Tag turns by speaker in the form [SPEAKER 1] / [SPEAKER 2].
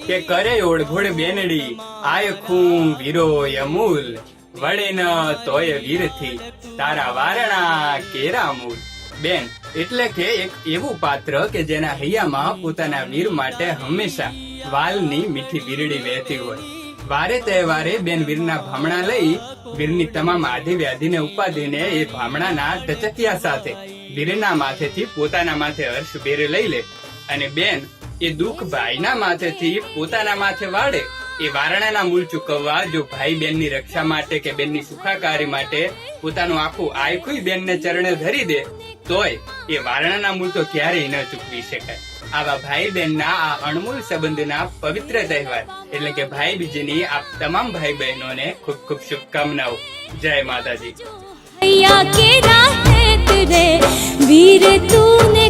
[SPEAKER 1] કે કરે ઓળઘોડ બેનડી આય ખૂં વીરો અમૂલ વળે ન તોય વીરથી તારા વારણા કેરા મૂલ. બેન એટલે કે એક એવું પાત્ર કે જેના હૈયામાં પોતાના વીર માટે હંમેશા વાલની મીઠી વીરડી વહેતી હોય. વારે તહેવારે બેન વીરના ભામણા લઈ વીરની તમામ આધિ વ્યાધિને ઉપાધિને એ ભામણાના ટચકિયા સાથે વીરના માથેથી પોતાના માથે હર્ષભેર લઈ લે અને બેન એ દુઃખ ભાઈના માથેથી પોતાના માથે વાળે. એ વારણાના મૂળ ચૂકવવા જો ભાઈ બેનની રક્ષા માટે કે બેનની સુખાકારી માટે પોતાનું આખું આયખું બેનને ચરણે ધરી દે તોય એ વારણાના મૂળ તો ક્યારેય ન ચૂકવી શકાય. આવા ભાઈ બહેનના આ અણમોલ સંબંધના પવિત્ર તહેવાર એટલે કે ભાઈ બીજની આ તમામ ભાઈ બહેનોને ખૂબ ખૂબ શુભકામનાઓ. જય માતાજી.
[SPEAKER 2] वीर तूने